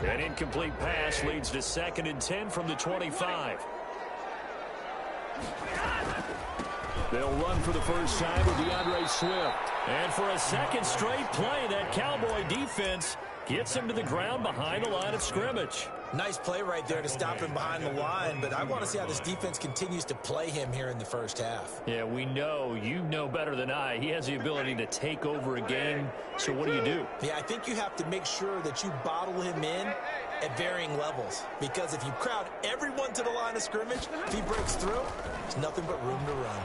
An incomplete pass leads to 2nd and 10 from the 25. They'll run for the first time with DeAndre Swift. And for a second straight play, that Cowboy defense gets him to the ground behind the line of scrimmage. Nice play right there to stop him behind the line, but I want to see how this defense continues to play him here in the first half. Yeah, we know. You know better than I. He has the ability to take over a game. So what do? Yeah, I think you have to make sure that you bottle him in at varying levels, because if you crowd everyone to the line of scrimmage, if he breaks through, there's nothing but room to run.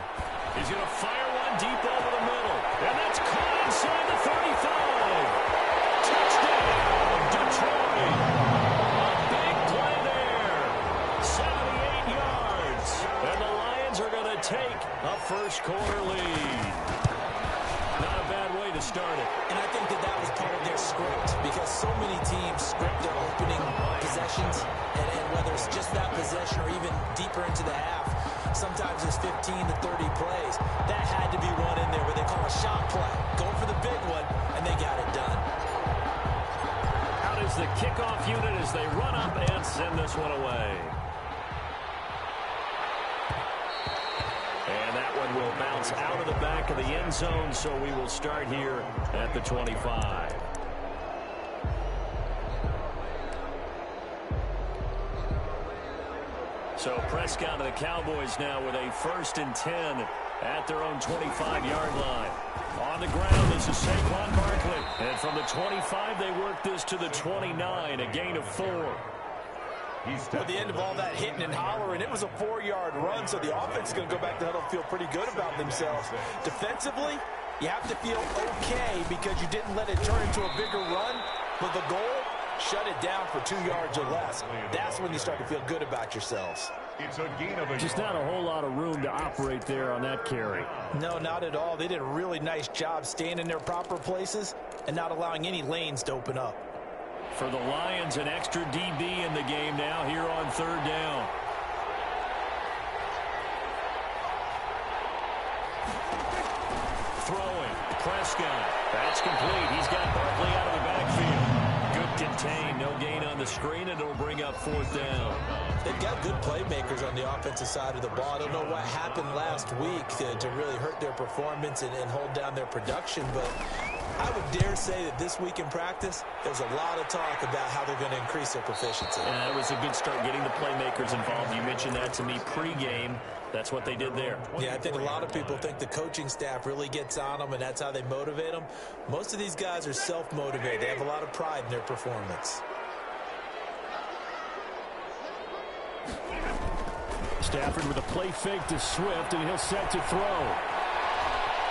He's going to fire one deep over the middle, and that's caught inside the 35. Touchdown, Detroit. A big play there. 78 yards. And the Lions are going to take a first quarter lead. Not a bad way to start it. And I think that was part of their script, because so many teams script their opening possessions, and whether it's just that possession or even deeper into the half, sometimes it's 15 to 30 plays. That had to be one in there where they call a shot play. Going for the big one, and they got it done. Out is the kickoff unit as they run up and send this one away. And that one will bounce out of the back of the end zone, so we will start here at the 25. So Prescott and the Cowboys now with a 1st and 10 at their own 25-yard line. On the ground, this is Saquon Barkley. And from the 25, they work this to the 29, a gain of 4. At the end of all that hitting and hollering, it was a 4-yard run, so the offense is going to go back to huddle and feel pretty good about themselves. Defensively, you have to feel okay because you didn't let it turn into a bigger run, but the goal, shut it down for 2 yards or less. That's when you start to feel good about yourselves. It's a gain of just not a whole lot of room to operate there on that carry. No, not at all. They did a really nice job staying in their proper places and not allowing any lanes to open up. For the Lions, an extra DB in the game now here on 3rd down. Throwing, Prescott. That's complete. He's got Barkley out of the backfield. Good contain, no gain on the screen, and it'll bring up 4th down. They've got good playmakers on the offensive side of the ball. I don't know what happened last week to really hurt their performance and hold down their production, but I would dare say that this week in practice, there's a lot of talk about how they're going to increase their proficiency. And that was a good start getting the playmakers involved. You mentioned that to me pregame. That's what they did there. Yeah, I think a lot of people think the coaching staff really gets on them, and that's how they motivate them. Most of these guys are self-motivated. They have a lot of pride in their performance. Stafford with a play fake to Swift, and he'll set to throw.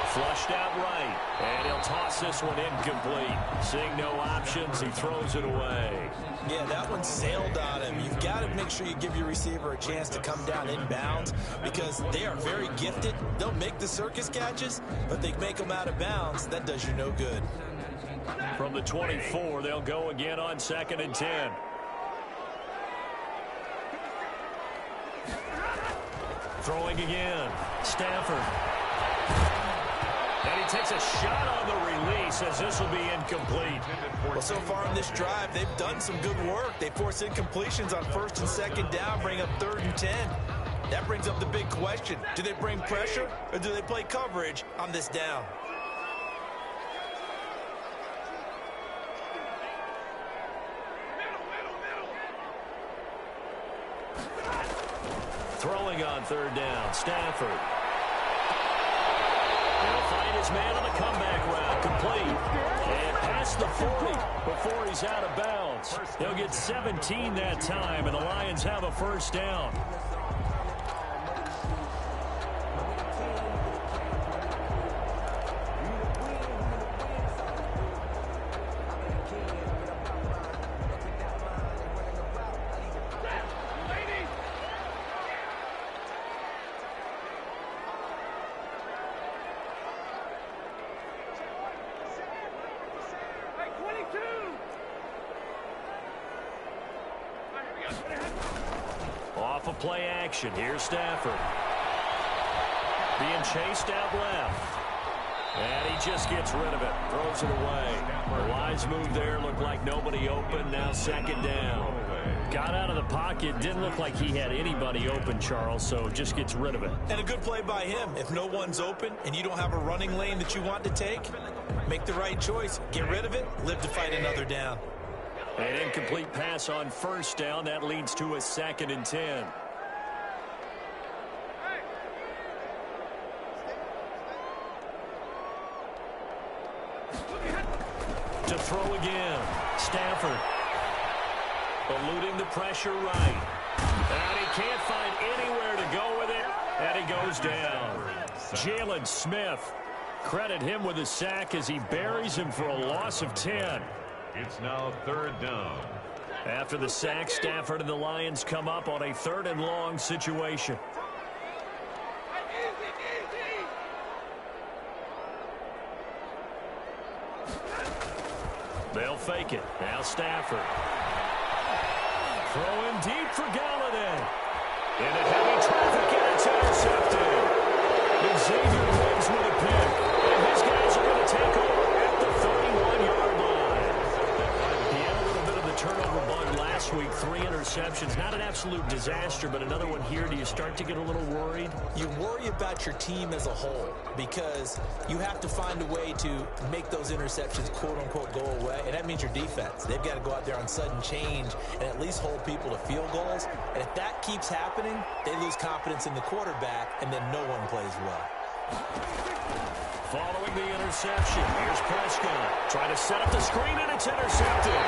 Flushed out right, and he'll toss this one incomplete. Seeing no options, he throws it away. Yeah, that one sailed on him. You've got to make sure you give your receiver a chance to come down inbounds because they are very gifted. They'll make the circus catches, but they make them out of bounds. That does you no good. From the 24, they'll go again on 2nd and 10. Throwing again, Stafford. And he takes a shot on the release as this will be incomplete. Well, so far in this drive, they've done some good work. They force incompletions on 1st and 2nd down, bring up 3rd and 10. That brings up the big question. Do they bring pressure or do they play coverage on this down? Throwing on 3rd down, Stafford. He'll find his man on the comeback route, complete. And past the 40 before he's out of bounds. They'll get 17 that time, and the Lions have a 1st down. Off of play action. Here's Stafford. Being chased out left. And he just gets rid of it. Throws it away. The wise move there. Looked like nobody open. Now second down. Got out of the pocket. Didn't look like he had anybody open, Charles, so just gets rid of it. And a good play by him. If no one's open and you don't have a running lane that you want to take, make the right choice. Get rid of it. Live to fight another down. An incomplete pass on first down. That leads to a 2nd and 10. To throw again. Stafford. Eluding the pressure right. And he can't find anywhere to go with it. And he goes down. Jalen Smith. Credit him with a sack as he buries him for a loss of 10. It's now 3rd down. After the sack, Stafford and the Lions come up on a 3rd and long situation. They'll fake it. Now Stafford. Throwing deep for Galladay. Into heavy traffic, and it's intercepted. Xavier Woods with a pick. And his guys are going to take over at the 31-yard line. He had a little bit of the turnover bug last week. 3 interceptions. Not an absolute disaster, but another one here. Do you start to get a little worried? You worry about your team as a whole because you have to find a way to make those interceptions quote-unquote go away, and that means your defense. They've got to go out there on sudden change and at least hold people to field goals, and if that keeps happening, they lose confidence in the quarterback, and then no one plays well. Following the interception, here's Prescott. Trying to set up the screen, and it's intercepted.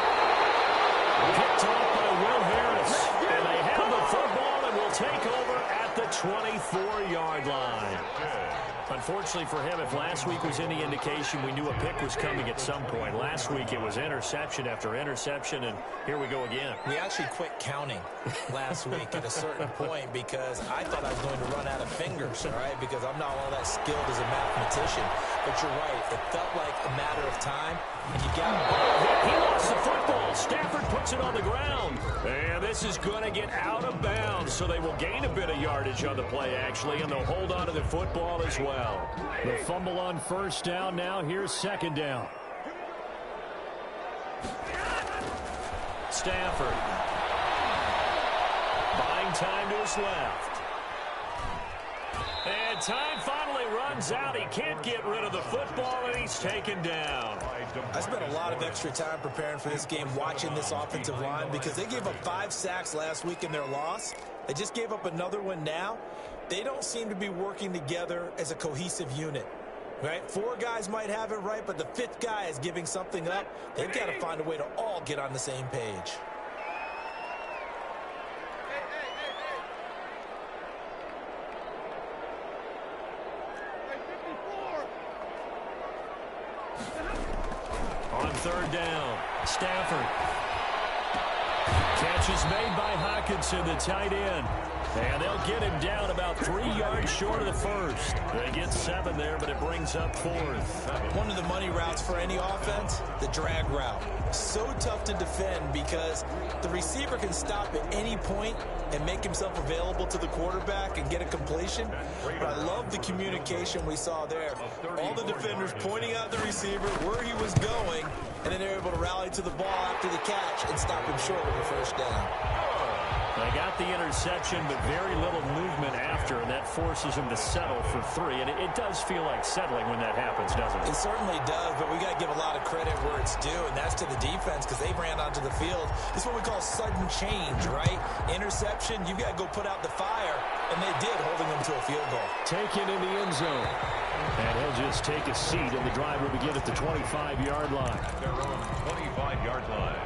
Picked off by Will Harris. And they have the football and will take over at the 24-yard line. Unfortunately for him, if last week was any indication, we knew a pick was coming at some point. Last week it was interception after interception, and here we go again. We actually quit counting last week at a certain point because I thought I was going to run out of fingers, all right, because I'm not all that skilled as a mathematician. But you're right. It felt like a matter of time, and you got it. He lost the football. Stafford puts it on the ground. And this is going to get out of bounds, so they will gain a bit of yardage on the play, actually, and they'll hold on to the football as well. The fumble on first down. Now here's second down. Stafford. Buying time to his left. And time finally runs out. He can't get rid of the football, and he's taken down. I spent a lot of extra time preparing for this game, watching this offensive line, because they gave up 5 sacks last week in their loss. They just gave up another one now. They don't seem to be working together as a cohesive unit. Right? 4 guys might have it right, but the 5th guy is giving something up. They've got to find a way to all get on the same page. On third down, Stafford. Catch is made by Hockenson, the tight end. And they'll get him down about 3 yards short of the first. They get 7 there, but it brings up 4th. One of the money routes for any offense, the drag route. So tough to defend because the receiver can stop at any point and make himself available to the quarterback and get a completion. But I love the communication we saw there. All the defenders pointing out the receiver, where he was going, and then they're able to rally to the ball after the catch and stop him short of the first down. They got the interception, but very little movement after, and that forces him to settle for 3. And it does feel like settling when that happens, doesn't it? It certainly does, but we got to give a lot of credit where it's due, and that's to the defense because they ran onto the field. This is what we call sudden change, right? Interception, you got to go put out the fire, and they did, holding them to a field goal. Taken in the end zone. And he'll just take a seat, and the drive will begin at the 25-yard line. Their own 25-yard line.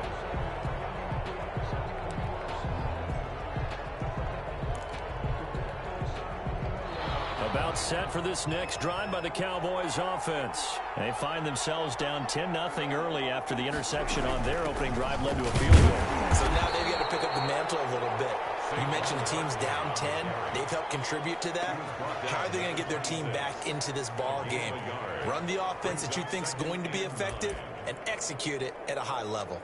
About set for this next drive by the Cowboys offense. They find themselves down 10-0 early after the interception on their opening drive led to a field goal. So now they've got to pick up the mantle a little bit. You mentioned the team's down 10. They've helped contribute to that. How are they going to get their team back into this ball game? Run the offense that you think is going to be effective and execute it at a high level.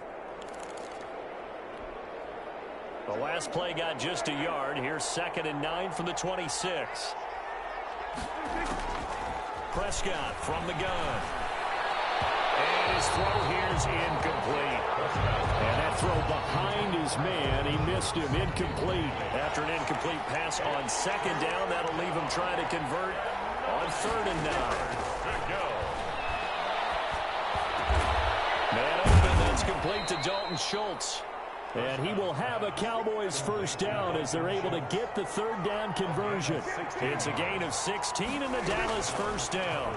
The last play got just a yard. Here's 2nd and 9 from the 26. Prescott from the gun. And his throw here is incomplete. And that throw behind his man, he missed him. Incomplete. After an incomplete pass on second down, that'll leave him trying to convert on 3rd and 9. Man open, that's complete to Dalton Schultz. And he will have a Cowboys first down as they're able to get the 3rd down conversion. It's a gain of 16 and the Dallas first down.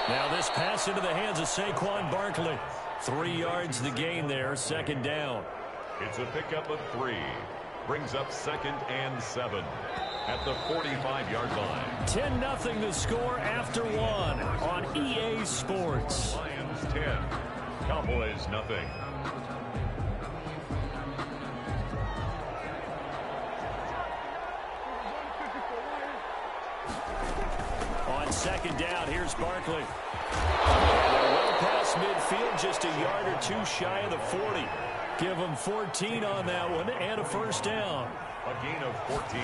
Now this pass into the hands of Saquon Barkley. 3 yards the gain there, 2nd down. It's a pickup of 3. Brings up 2nd and 7 at the 45-yard line. 10-0 the score after 1 on EA Sports. Lions 10, Cowboys nothing. On 2nd down, here's Barkley. Well past midfield, just a yard or 2 shy of the 40. Give him 14 on that one and a first down. A gain of 14.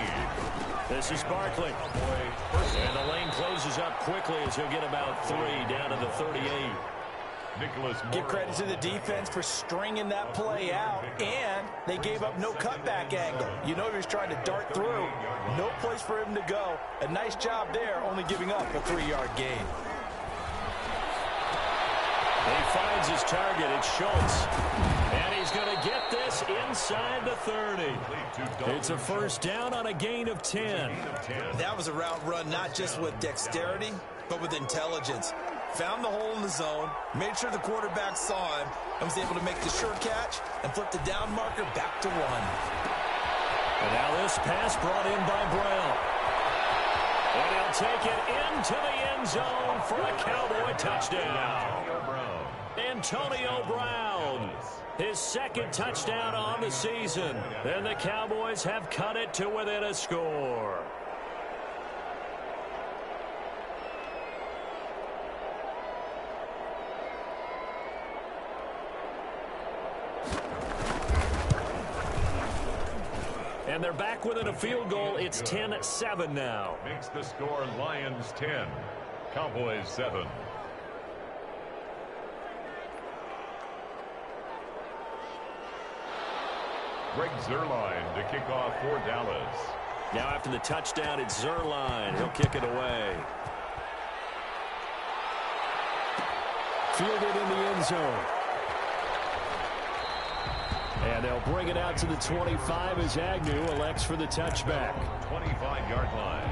This is Barkley. And the lane closes up quickly as he'll get about 3 down to the 38. Give credit to the defense for stringing that play out, and they gave up no cutback angle. You know he was trying to dart through. No place for him to go. A nice job there, only giving up a 3-yard gain. He finds his target. It's Schultz. And he's going to get this inside the 30. It's a first down on a gain of 10. That was a route run not just with dexterity, but with intelligence. Found the hole in the zone, made sure the quarterback saw him, and was able to make the sure catch and flip the down marker back to 1. And now this pass brought in by Brown. And he'll take it into the end zone for a Cowboy touchdown. Antonio Brown, his 2nd touchdown on the season. And the Cowboys have cut it to within a score. And they're back within a field goal. It's 10-7 now. Makes the score Lions 10, Cowboys 7. Greg Zuerlein to kick off for Dallas. Now after the touchdown, it's Zuerlein. He'll kick it away. Fielded in the end zone. And they'll bring it out to the 25 as Agnew elects for the touchback. 25-yard line.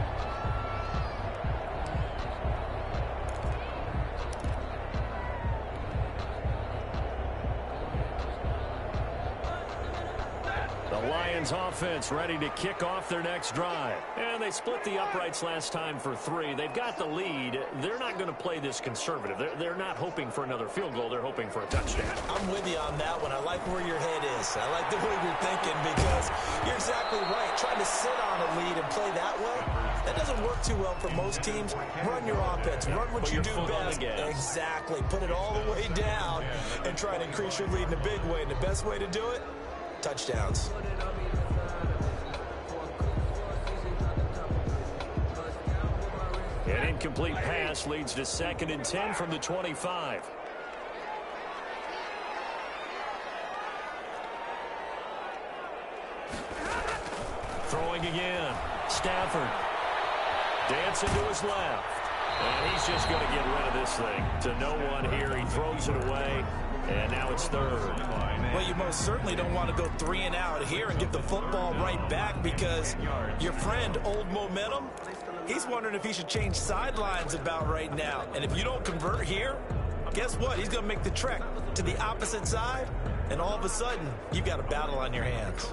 The Lions offense ready to kick off their next drive. And they split the uprights last time for 3. They've got the lead. They're not going to play this conservative. They're not hoping for another field goal. They're hoping for a touchdown. I'm with you on that one. I like where your head is. I like the way you're thinking because you're exactly right. Trying to sit on a lead and play that way, that doesn't work too well for most teams. Run your offense. Run what you do best. Exactly. Put it all the way down and try to increase your lead in a big way. And the best way to do it, touchdowns. An incomplete pass leads to 2nd and 10 from the 25. Throwing again. Stafford. Dancing to his left. And he's just going to get rid of this thing. To no one here. He throws it away. And now it's 3rd. Well, you most certainly don't want to go 3 and out here and give the football right back because your friend, Old Momentum, he's wondering if he should change sidelines about right now. And if you don't convert here, guess what? He's going to make the trek to the opposite side, and all of a sudden, you've got a battle on your hands.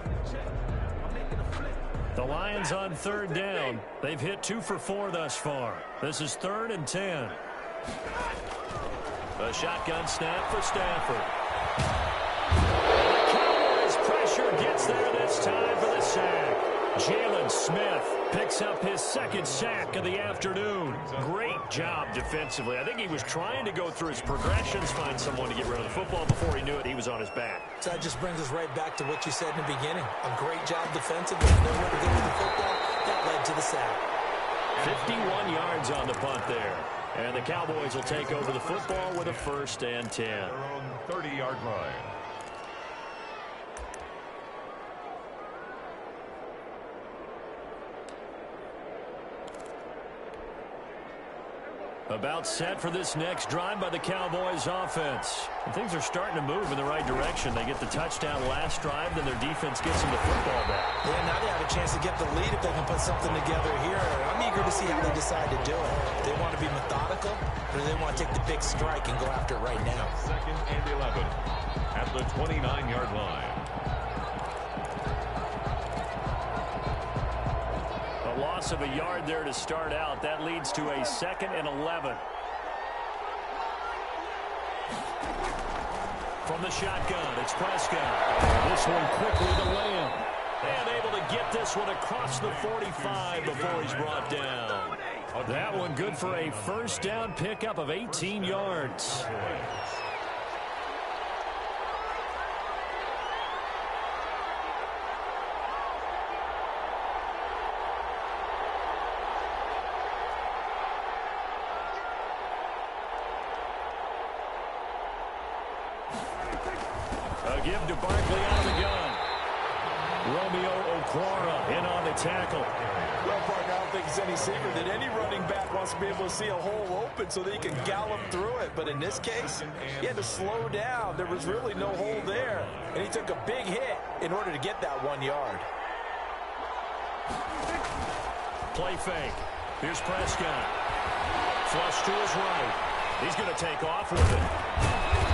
The Lions on 3rd down. They've hit 2 for 4 thus far. This is 3rd and 10. A shotgun snap for Stafford. The Cowboys pressure gets there this time for the sack. Jalen Smith picks up his 2nd sack of the afternoon. Great job defensively. I think he was trying to go through his progressions, find someone to get rid of the football. Before he knew it, he was on his back. So that just brings us right back to what you said in the beginning. A great job defensively. Nowhere to go with the football. That led to the sack. 51 yards on the punt there. And the Cowboys will take over the football with a 1st and 10. Their own 30-yard line. About set for this next drive by the Cowboys offense. And things are starting to move in the right direction. They get the touchdown last drive, then their defense gets them the football back. Yeah, now they have a chance to get the lead if they can put something together here. I'm eager to see how they decide to do it. They want to be methodical, or do they want to take the big strike and go after it right now? 2nd and 11 at the 29-yard line. A loss of a yard there to start out. That leads to a 2nd and 11. From the shotgun, it's Prescott. This one quickly to Lamb. And able to get this one across the 45 before he's brought down. That one good for a 1st down pickup of 18 yards. A give to Barkley out of the gun. Romeo Okwara in on the tackle. Well, partner, I don't think it's any secret that any running back wants to be able to see a hole open so that he can gallop through it. But in this case, he had to slow down. There was really no hole there. And he took a big hit in order to get that 1 yard. Play fake. Here's Prescott. Flush to his right. He's going to take off with it.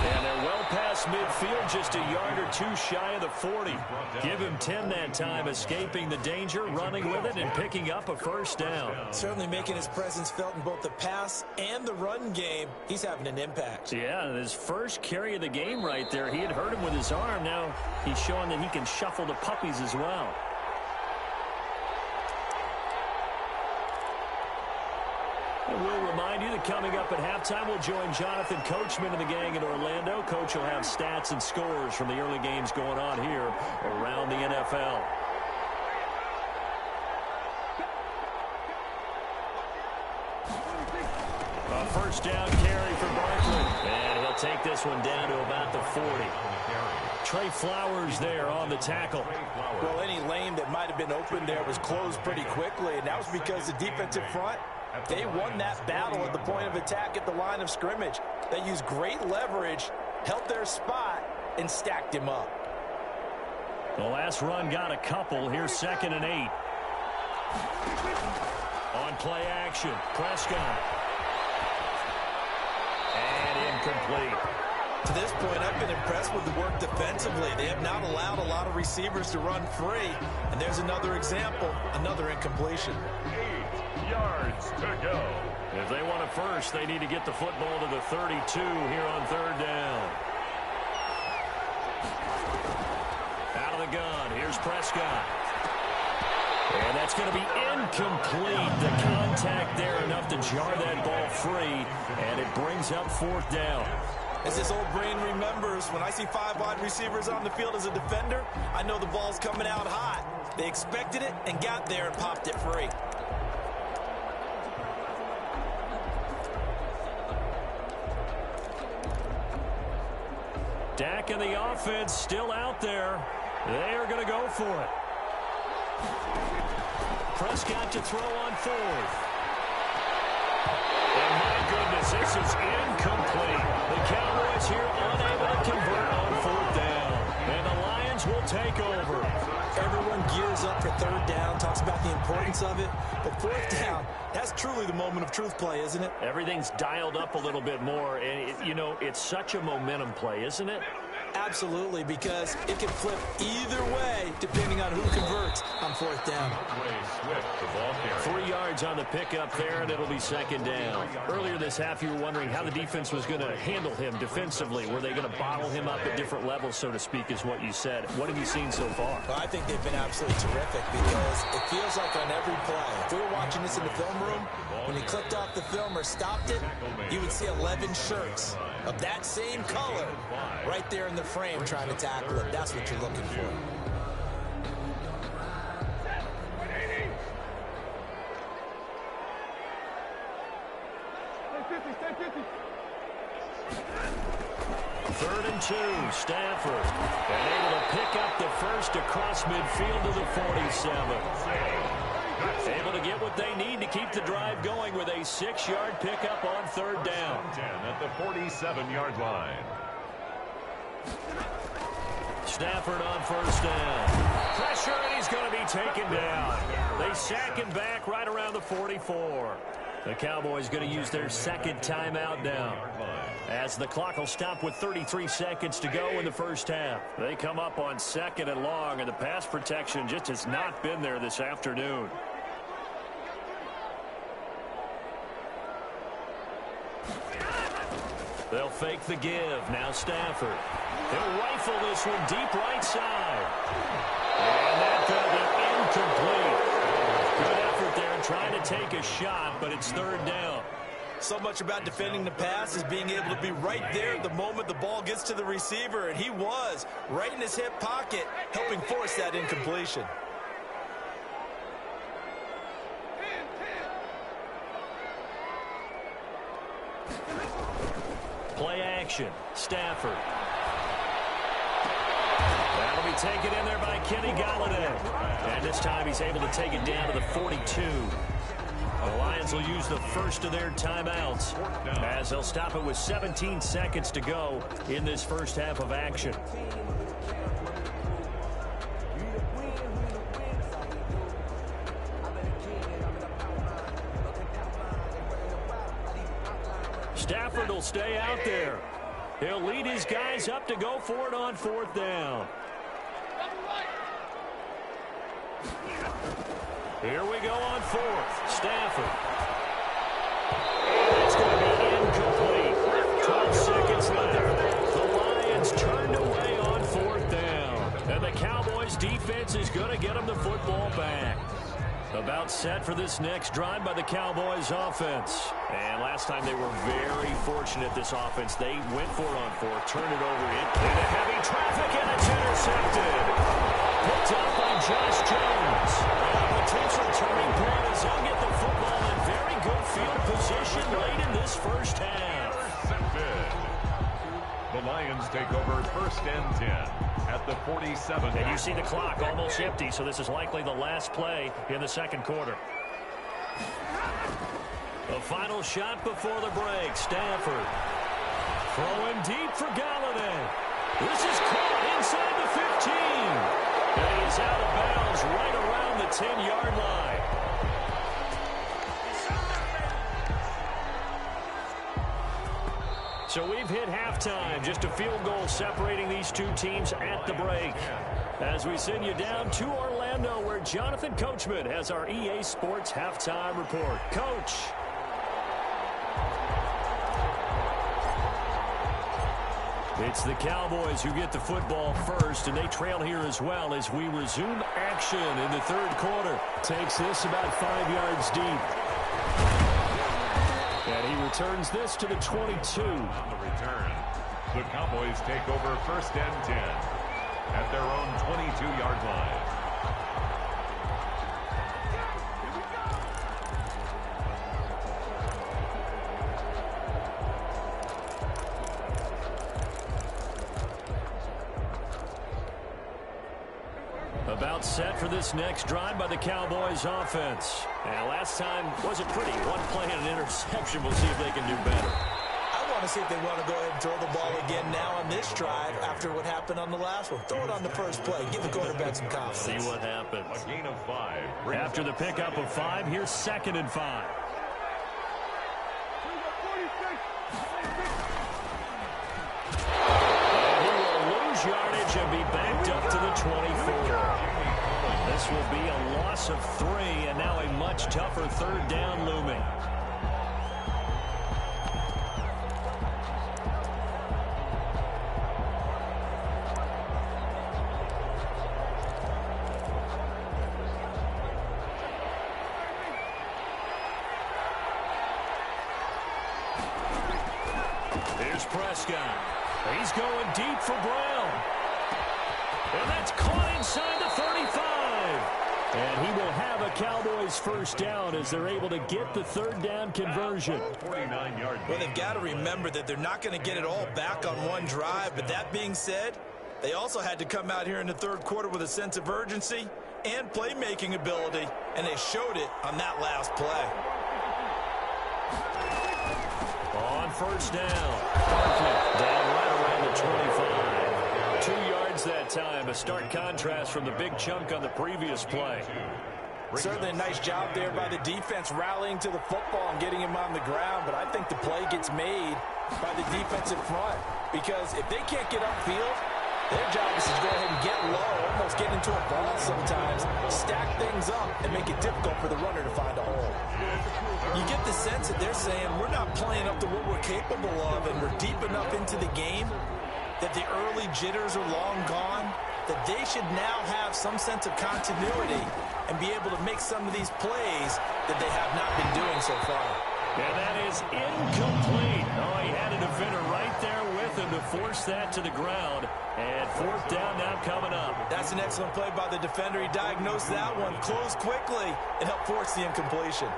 And they're well past midfield, just a yard or two shy of the 40. Give him 10 that time, escaping the danger, running with it, and picking up a 1st down. Certainly making his presence felt in both the pass and the run game. He's having an impact. Yeah, his first carry of the game right there. He had hurt him with his arm. Now he's showing that he can shuffle the puppies as well. And we'll remind you that coming up at halftime, we'll join Jonathan Coachman and the gang in Orlando. Coach will have stats and scores from the early games going on here around the NFL. A 1st down carry for Barkley. And he'll take this one down to about the 40. Trey Flowers there on the tackle. Well, any lane that might have been open there was closed pretty quickly, and that was because the defensive front, they won that battle at the point of attack at the line of scrimmage. They used great leverage, held their spot, and stacked him up. The last run got a couple. Here's 2nd and 8. On play action, Prescott. And incomplete. To this point, I've been impressed with the work defensively. They have not allowed a lot of receivers to run free. And there's another example, another incompletion. 8 yards to go. If they want a 1st, they need to get the football to the 32 here on 3rd down. Out of the gun, here's Prescott. And that's going to be incomplete. The contact there enough to jar that ball free, and it brings up 4th down. As this old brain remembers, when I see 5 wide receivers on the field as a defender, I know the ball's coming out hot. They expected it and got there and popped it free. Dak and the offense still out there. They are going to go for it. Prescott to throw on 4th. And my goodness, this is incomplete. The Cowboys here unable to convert on 4th down. And the Lions will take over. Everyone gears up for 3rd down, talks about the importance of it. But 4th down, that's truly the moment of truth play, isn't it? Everything's dialed up a little bit more. And, you know, it's such a momentum play, isn't it? Absolutely, because it can flip either way depending on who converts on 4th down. 3 yards on the pickup there, and it'll be 2nd down. Earlier this half, you were wondering how the defense was going to handle him defensively. Were they going to bottle him up at different levels, so to speak, is what you said. What have you seen so far? Well, I think they've been absolutely terrific because it feels like on every play, if we were watching this in the film room, when he clicked off the film or stopped it, you would see 11 shirts of that same color right there in the frame trying to tackle it. That's what you're looking for. Third and 2, Stafford. And able to pick up the first across midfield to the 47. Able to get what they need to keep the drive going with a 6-yard pickup on third down. 10 at the 47-yard line. Stafford on first down. Pressure, and he's going to be taken down. They sack him back right around the 44. The Cowboys going to use their second timeout now, as the clock will stop with 33 seconds to go in the first half. They come up on second and long, and the pass protection just has not been there this afternoon. They'll fake the give. Now Stafford. He'll rifle this one deep right side. And that's going to be incomplete. Good effort there trying to take a shot, but it's third down. So much about defending the pass is being able to be right there at the moment the ball gets to the receiver, and he was right in his hip pocket, helping force that incompletion. Play action. Stafford. That'll be taken in there by Kenny Galladay. And this time he's able to take it down to the 42. The Lions will use the first of their timeouts, as they'll stop it with 17 seconds to go in this first half of action. Stafford will stay out there. He'll lead his guys up to go for it on fourth down. Here we go on fourth. Stafford. And it's going to be incomplete. 12 seconds left. The Lions turned away on fourth down. And the Cowboys defense is going to get them the football back. About set for this next drive by the Cowboys offense. And last time they were very fortunate, this offense. They went for it on fourth, turned it over into heavy traffic, and it's intercepted. Picked up by Josh Jones. And a potential turning point as they'll get the football in very good field position late in this first half. The Lions take over first and 10 at the 47. And you see the clock almost empty, so this is likely the last play in the second quarter. The final shot before the break. Stafford throwing deep for Galladay. This is caught inside the 15. And he's out of bounds right around the 10-yard line. So we've hit halftime. Just a field goal separating these two teams at the break. As we send you down to Orlando, where Jonathan Coachman has our EA Sports halftime report. Coach. It's the Cowboys who get the football first, and they trail here as well as we resume action in the third quarter. Takes this about 5 yards deep. And he returns this to the 22. On the return, the Cowboys take over first and 10 at their own 22-yard line. About set for this next drive by the Cowboys offense. And last time wasn't pretty. One play and an interception. We'll see if they can do better. I want to see if they want to go ahead and throw the ball again now on this drive after what happened on the last one. Throw it on the first play. Give the quarterback some confidence. See what happens. A gain of 5. After the pickup of 5, here's second and 5. And he will lose yardage and be backed up to the 24. This will be a loss of 3, and now a much tougher third down looming. Here's Prescott. He's going deep for Brown. And that's caught inside the 35. And he will have a Cowboys first down as they're able to get the third down conversion. 49-yard. Well, they've got to remember that they're not going to get it all back on one drive. But that being said, they also had to come out here in the third quarter with a sense of urgency and playmaking ability, and they showed it on that last play. On first down, Barkley down right around the 25. 2 yards that time, a stark contrast from the big chunk on the previous play. Certainly a nice job there by the defense rallying to the football and getting him on the ground, but I think the play gets made by the defensive front because if they can't get upfield, their job is to go ahead and get low, almost get into a ball sometimes, stack things up, and make it difficult for the runner to find a hole. You get the sense that they're saying we're not playing up to what we're capable of, and we're deep enough into the game that the early jitters are long gone, that they should now have some sense of continuity and be able to make some of these plays that they have not been doing so far. And that is incomplete. Oh, he had a defender right there with him to force that to the ground. And fourth down now coming up. That's an excellent play by the defender. He diagnosed that one, closed quickly, and helped force the incompletion.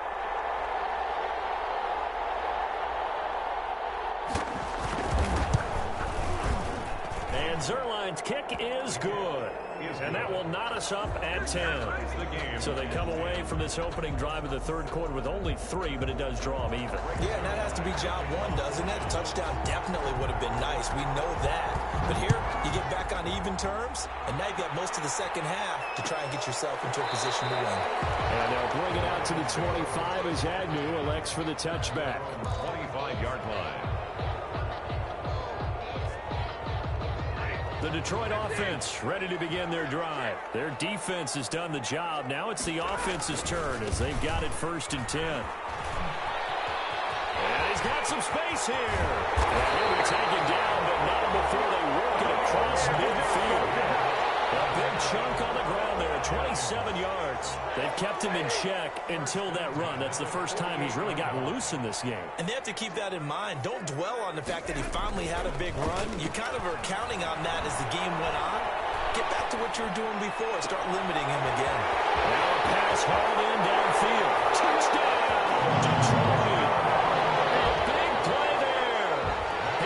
And Zerline's kick is good. And that will knot us up at 10. So they come away from this opening drive of the third quarter with only 3, but it does draw them even. Yeah, and that has to be job one, doesn't it? A touchdown definitely would have been nice. We know that. But here, you get back on even terms, and now you've got most of the second half to try and get yourself into a position to win. And they'll bring it out to the 25 as Agnew elects for the touchback. 25-yard line. The Detroit offense ready to begin their drive. Their defense has done the job. Now it's the offense's turn as they've got it 1st and 10. And he's got some space here. And he'll be taken down, but not before they work it across midfield. A big chunk on the ground there, 27 yards. They've kept him in check until that run. That's the first time he's really gotten loose in this game. And they have to keep that in mind. Don't dwell on the fact that he finally had a big run. You kind of are counting on that as the game went on. Get back to what you were doing before. Start limiting him again. Now a pass hauled in downfield. Touchdown, Detroit. A big play there.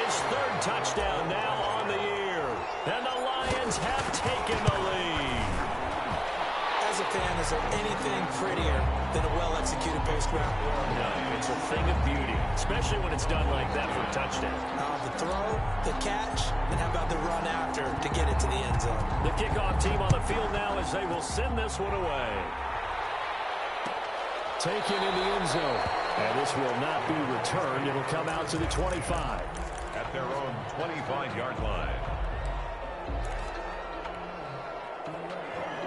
His 3rd touchdown now on the year. And the Lions have taken the lead. As a fan, is there anything prettier than a well-executed base route? No, it's a thing of beauty, especially when it's done like that for a touchdown. The throw, the catch, and how about the run after to get it to the end zone? The kickoff team on the field now as they will send this one away. Taken in the end zone. And this will not be returned. It'll come out to the 25. At their own 25-yard line.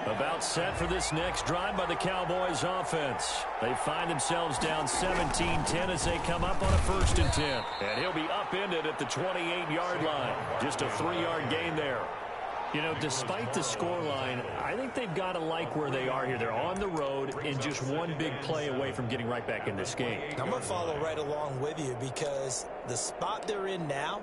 About set for this next drive by the Cowboys offense. They find themselves down 17-10 as they come up on a 1st and 10. And he'll be upended at the 28-yard line. Just a 3-yard gain there. You know, despite the scoreline, I think they've got to like where they are here. They're on the road and just one big play away from getting right back in this game. I'm going to follow right along with you because the spot they're in now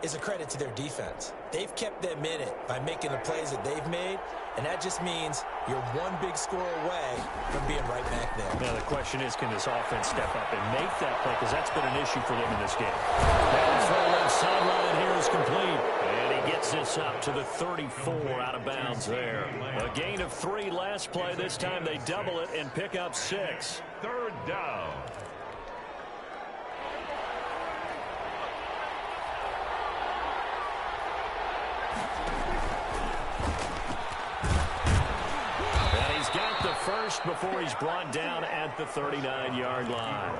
is a credit to their defense. They've kept them in it by making the plays that they've made, and that just means you're one big score away from being right back there. Now, the question is, can this offense step up and make that play? Because that's been an issue for them in this game. That throw left sideline here is complete. And he gets this up to the 34 out of bounds there. A gain of 3 last play. This time they double it and pick up 6. 3rd down. Got the first before he's brought down at the 39-yard line.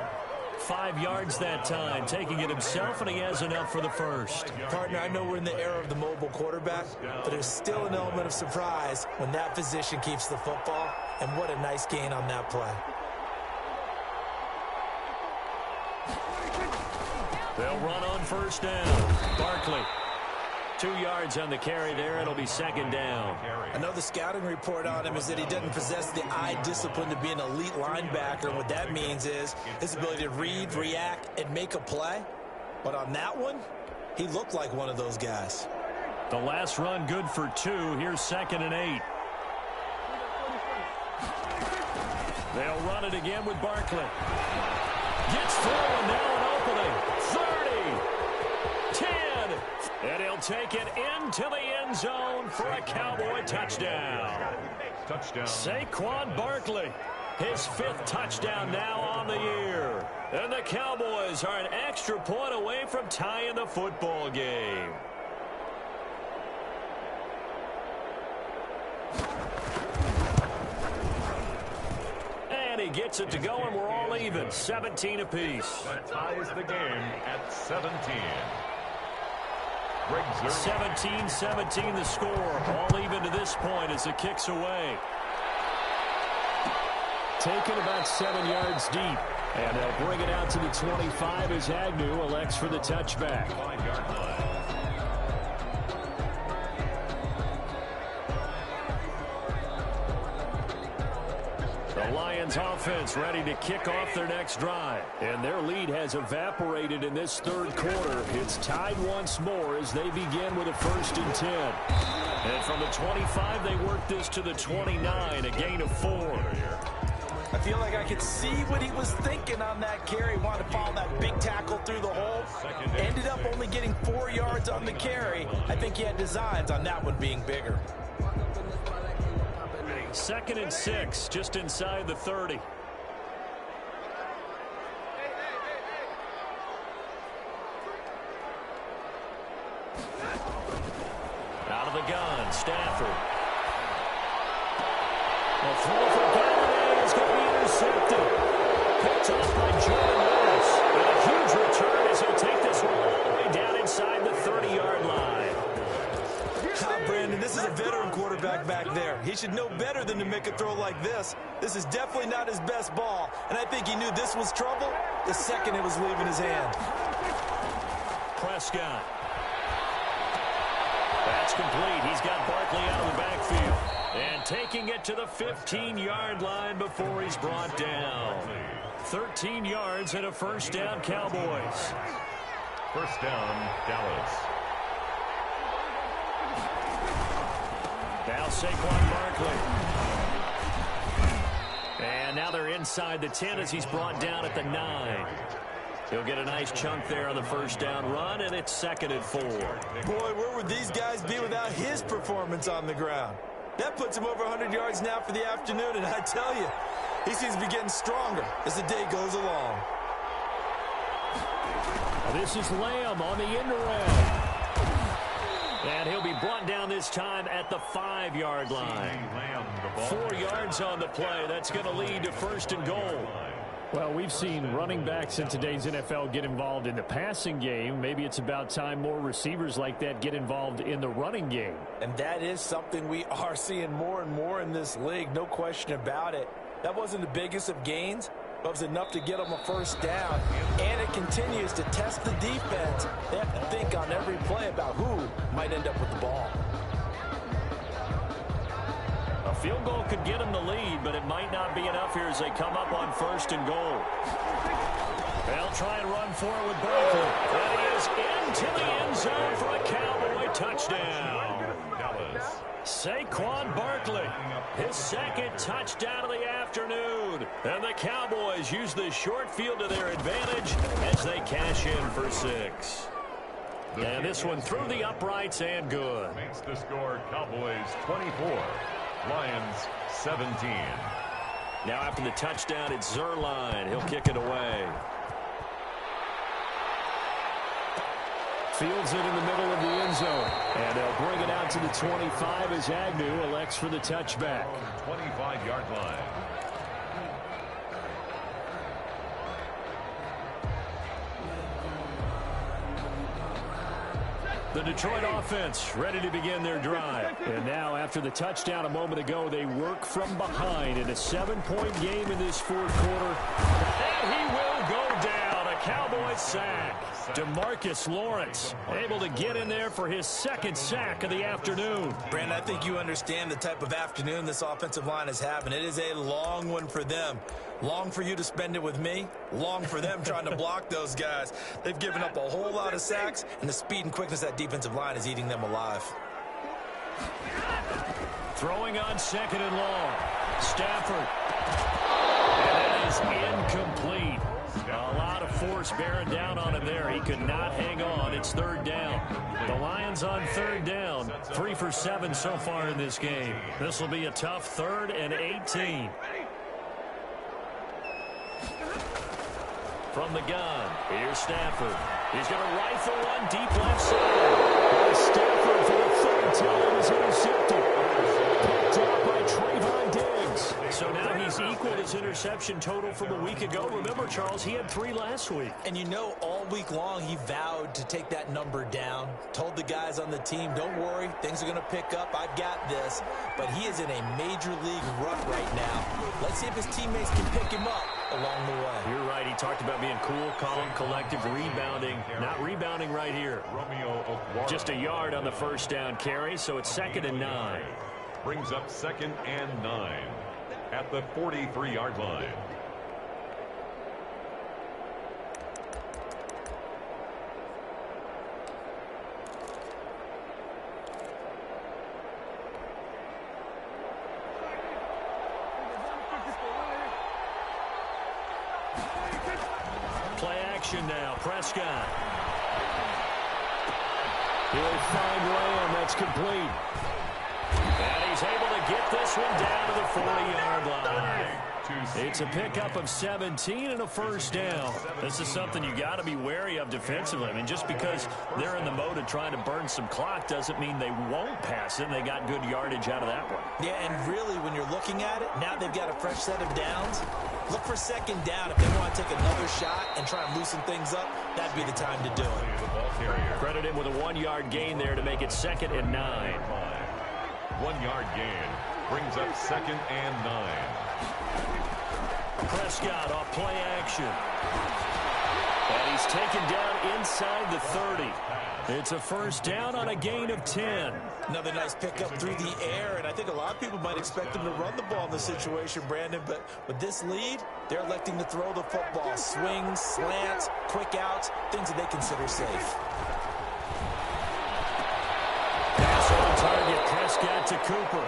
5 yards that time, taking it himself, and he has enough for the first. Partner, I know we're in the era of the mobile quarterback, but there's still an element of surprise when that position keeps the football, and what a nice gain on that play. They'll run on 1st down. Barkley. 2 yards on the carry there. It'll be 2nd down. I know the scouting report on him is that he doesn't possess the eye discipline to be an elite linebacker. What that means is his ability to read, react, and make a play. But on that one, he looked like one of those guys. The last run good for 2. Here's 2nd and 8. They'll run it again with Barkley. Gets through, and now an opening. 30, 10, and he'll take it into the end zone for a Cowboy touchdown. Saquon Barkley, his 5th touchdown now on the year. And the Cowboys are an extra point away from tying the football game. And he gets it to go, and we're all even, 17 apiece. That ties the game at 17. 17-17 the score. All even to this point as the kick's away. Taken about 7 yards deep. And they'll bring it out to the 25 as Agnew elects for the touchback. 5-yard line. The Lions offense ready to kick off their next drive. And their lead has evaporated in this 3rd quarter. It's tied once more as they begin with a 1st and 10. And from the 25, they work this to the 29, a gain of 4. I feel like I could see what he was thinking on that carry. Wanted to follow that big tackle through the hole. Ended up only getting 4 yards on the carry. I think he had designs on that one being bigger. 2nd and 6, just inside the 30. Out of the gun, Stafford. A throw for Galladay is going to be intercepted. Picked off by Jordan Lewis. And a huge return as he'll take this one all the way down inside the 30-yard line. Brandon, this is a veteran quarterback back there. He should know better than to make a throw like this. This is definitely not his best ball, and I think he knew this was trouble the second it was leaving his hand. Prescott. That's complete. He's got Barkley out of the backfield. And taking it to the 15-yard line before he's brought down. 13 yards and a 1st down, Cowboys. 1st down, Dallas. Now Saquon Barkley. And now they're inside the 10 as he's brought down at the 9. He'll get a nice chunk there on the 1st down run, and it's 2nd and 4. Boy, where would these guys be without his performance on the ground? That puts him over 100 yards now for the afternoon, and I tell you, he seems to be getting stronger as the day goes along. This is Lamb on the end around. And he'll be brought down this time at the 5-yard line. 4 yards on the play. That's going to lead to 1st and goal. Well, we've seen running backs in today's NFL get involved in the passing game. Maybe it's about time more receivers like that get involved in the running game. And that is something we are seeing more and more in this league, no question about it. That wasn't the biggest of gains, but it was enough to get them a 1st down. And it continues to test the defense. They have to think on every play about who might end up with the ball. A field goal could get them the lead, but it might not be enough here as they come up on 1st and goal. They'll try and run for it with Barkley. And he is into the end zone for a Cowboy touchdown. Saquon Barkley, his 2nd touchdown of the afternoon. And the Cowboys use the short field to their advantage as they cash in for 6. And this one through the uprights and good. Makes the score Cowboys 24, Lions 17. Now after the touchdown, it's Zerline. He'll kick it away. Fields it in the middle of the end zone. And they'll bring it out to the 25 as Agnew elects for the touchback. 25-yard line. The Detroit offense ready to begin their drive. And now after the touchdown a moment ago, they work from behind in a 7-point game in this 4th quarter. And he will go down. A Cowboys sack. DeMarcus Lawrence able to get in there for his 2nd sack of the afternoon. Brandon, I think you understand the type of afternoon this offensive line is having. It is a long one for them. Long for you to spend it with me. Long for them trying to block those guys. They've given up a whole lot of sacks, and the speed and quickness of that defensive line is eating them alive. Throwing on 2nd and long. Stafford. is incomplete. A lot of force bearing down on him there. He could not hang on. It's third down. The Lions on third down. 3 for 7 so far in this game. This will be a tough 3rd and 18. From the gun, here's Stafford. He's going to rifle one deep left side. Stafford for the 3rd time is intercepted. Picked up by Trayvon Diggs. So now he's equaled his interception total from a week ago. Remember, Charles, he had 3 last week. And you know, all week long he vowed to take that number down. Told the guys on the team, don't worry, things are going to pick up. I've got this. But he is in a major league rut right now. Let's see if his teammates can pick him up along the way. You're right. He talked about being cool, calm, collective, rebounding. Not rebounding right here. Just a yard on the first down carry, so it's 2nd and 9. Brings up 2nd and 9 at the 43-yard line. Play action now. Prescott. He'll find Lamb. That's complete. And he's able to get this one down to the 40-yard line. It's a pickup of 17 and a first down. This is something you got to be wary of defensively. I mean, just because they're in the mode of trying to burn some clock doesn't mean they won't pass it. They got good yardage out of that one. Yeah, and really, when you're looking at it, now they've got a fresh set of downs. Look for 2nd down. If they want to take another shot and try and loosen things up, that'd be the time to do it. Credit him with a 1-yard gain there to make it 2nd and 9. 1-yard gain brings up 2nd and 9. Prescott off play action. And he's taken down inside the 30. It's a first down on a gain of 10. Another nice pickup through the air, and I think a lot of people might expect him to run the ball in this situation, Brandon, but with this lead, they're electing to throw the football. Swings, slants, quick outs, things that they consider safe. Pass on target, Prescott to Cooper.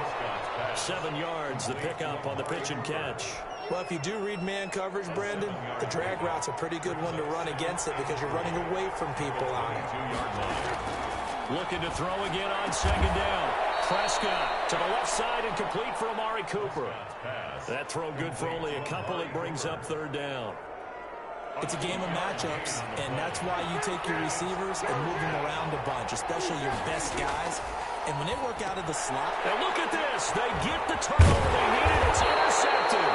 7 yards, the pickup on the pitch and catch. Well, if you do read man coverage, Brandon, the drag route's a pretty good one to run against it because you're running away from people on it. Looking to throw again on 2nd down. Prescott to the left side and complete for Amari Cooper. That throw good for only a couple. It brings up 3rd down. It's a game of matchups, and that's why you take your receivers and move them around a bunch, especially your best guys. And when they work out of the slot... And look at this. They get the turnover they needed. It's intercepted.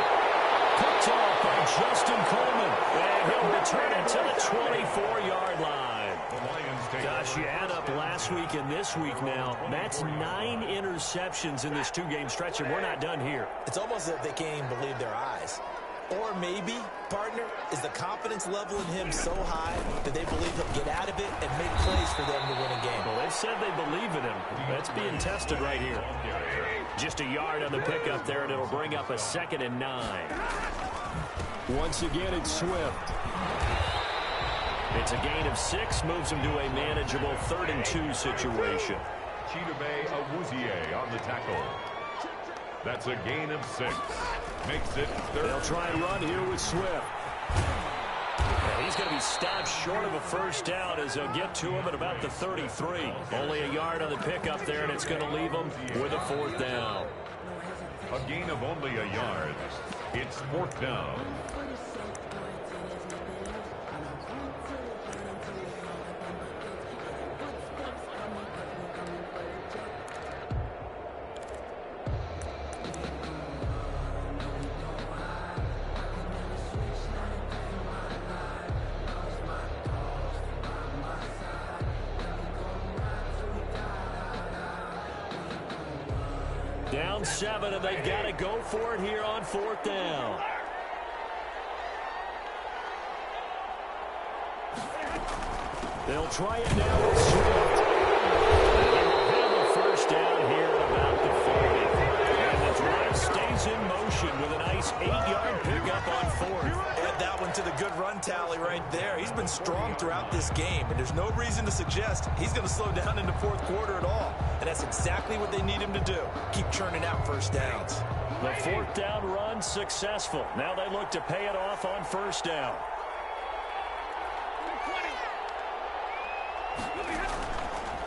Picked off by Justin Coleman. And he'll return it to the 24-yard line. Gosh, you add up last week and this week now. That's 9 interceptions in this 2-game stretch, and we're not done here. It's almost as if they can't even believe their eyes. Or maybe, partner, is the confidence level in him so high that they believe he'll get out of it and make plays for them to win a game. Well, they've said they believe in him. That's being tested right here. Just a yard on the pickup there, and it'll bring up a 2nd and 9. Once again, it's Swift. It's a gain of 6, moves him to a manageable 3rd and 2 situation. Chidobe Awuzie on the tackle. That's a gain of 6. Makes it 3rd. They'll try and run here with Swift. And he's going to be stopped short of a first down as they'll get to him at about the 33. Only a yard on the pickup there, and it's going to leave him with a 4th down. A gain of only a yard. It's 4th down. Down 7, and they've got to go for it here on 4th down. They'll try it now with Swift. And they'll have a first down here at about the 40. And the drive stays in motion with a nice 8-yard pickup on 4th. Add that one to the good run tally right there. He's been strong throughout this game, and there's no reason to suggest he's going to slow down in the 4th quarter at all. And that's exactly what they need him to do. Keep churning out first downs. The fourth down run successful. Now they look to pay it off on first down.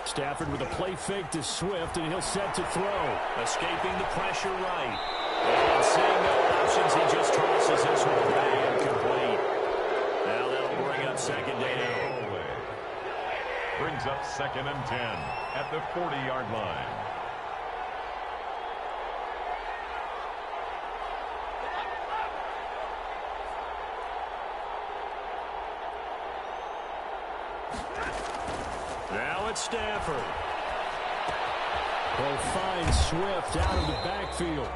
Stafford with a play fake to Swift, and he'll set to throw. Escaping the pressure right. And seeing no options, he just tosses this one away incomplete. Now that'll bring up second down. Brings up 2nd and 10 at the 40-yard line. Now it's Stafford. Will find Swift out of the backfield.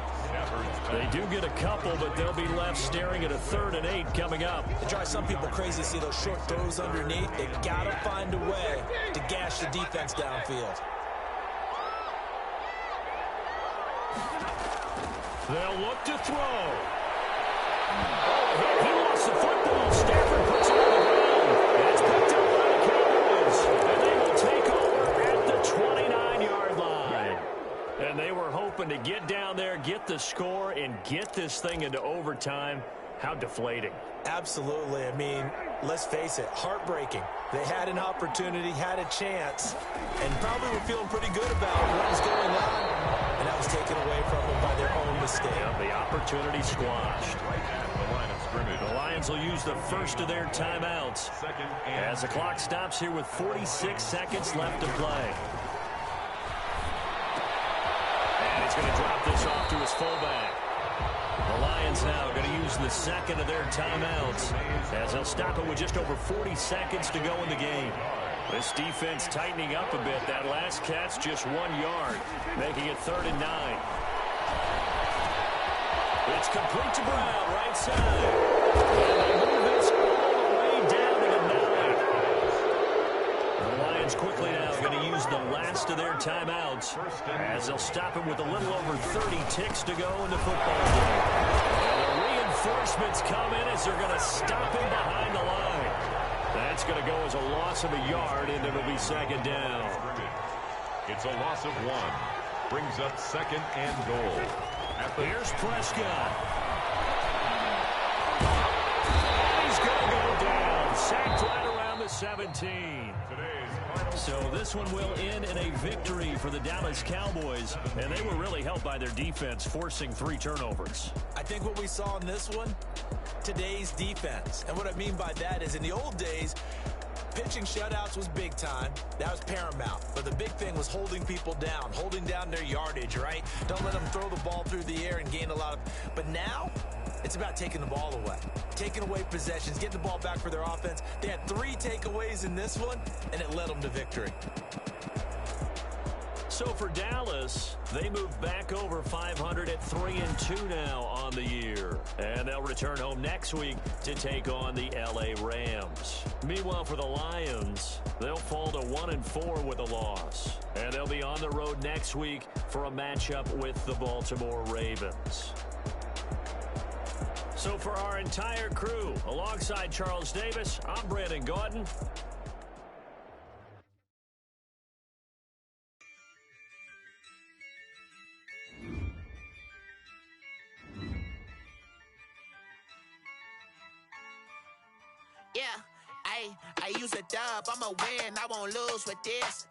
They do get a couple, but they'll be left staring at a 3rd and 8 coming up. It drives some people crazy to see those short throws underneath. They got to find a way to gash the defense downfield. They'll look to throw. He lost the football. Stafford puts it on the ground. And it's picked up by the Cowboys. And they will take over at the 29-yard line. And they were hoping to get down there, get the score, and get this thing into overtime. How deflating. Absolutely. I mean, let's face it, heartbreaking. They had an opportunity, had a chance, and probably were feeling pretty good about what was going on. And that was taken away from them by their own mistake. Yeah, the opportunity squashed. Right at the line of scrimmage. The Lions will use the first of their timeouts as the clock stops here with 46 seconds left to play. And he's going to drop this off to his fullback. The Lions now going to use the second of their timeouts as they'll stop it with just over 40 seconds to go in the game. This defense tightening up a bit. That last catch just 1 yard, making it 3rd and 9. It's complete to Brown, right side. And they move this all the way down to the 9. The Lions quickly now going to use the last of their timeouts as they'll stop him with a little over 30 ticks to go in the football game. And the reinforcements come in as they're going to stop him behind the line. That's going to go as a loss of a yard, and it'll be second down. It's a loss of 1. Brings up 2nd and goal. Here's Prescott. And he's going to go down. Sacked right around the 17. So this one will end in a victory for the Dallas Cowboys, and they were really helped by their defense, forcing 3 turnovers. I think what we saw in this one, today's defense. And what I mean by that is in the old days, pitching shutouts was big time. That was paramount. But the big thing was holding people down, holding down their yardage, right? Don't let them throw the ball through the air and gain a lot of... But now, it's about taking the ball away. Taking away possessions, getting the ball back for their offense. They had 3 takeaways in this one, and it led them to victory. So for Dallas, they move back over 500 at 3-2 now on the year. And they'll return home next week to take on the LA Rams. Meanwhile, for the Lions, they'll fall to 1-4 with a loss. And they'll be on the road next week for a matchup with the Baltimore Ravens. So for our entire crew, alongside Charles Davis, I'm Brandon Gordon. I use a dub, I'ma win, I won't lose with this.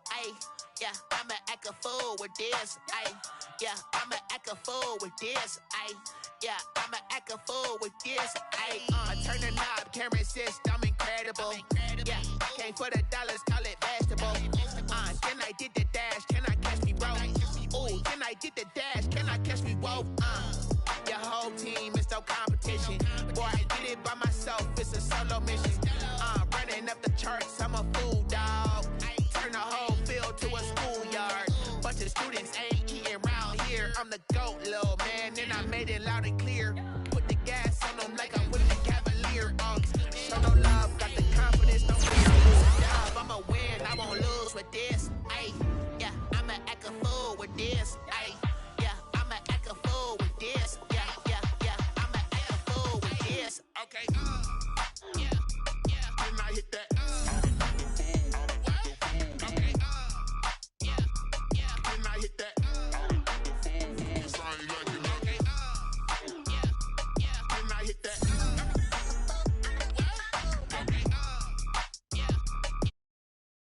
Yeah, I'ma act a fool with this. Yeah, I'ma act a fool with this. Yeah, I'ma act a fool with this. I turn the knob, camera assist, I'm incredible. Yeah, came for the dollars, call it vegetable. Then I did the dash, can I catch me, bro? Ooh, then I did the dash, can I catch me, whoa? Your whole team is no competition. Boy, I did it by myself, it's a solo mission. Running up the charts, I'm a fool, dog. Turn the whole field to a schoolyard. Bunch of students ain't eating round here. I'm the GOAT, little man, and I made it loud and clear. Put the gas on them like I'm with the Cavalier. Show no love, got the confidence, don't fear. I'ma win, I won't lose with this. Yeah, I'ma act a fool with this. Yeah, I'ma act a fool with this. Yeah, I'ma act a fool with this. Okay, yeah, then I hit that.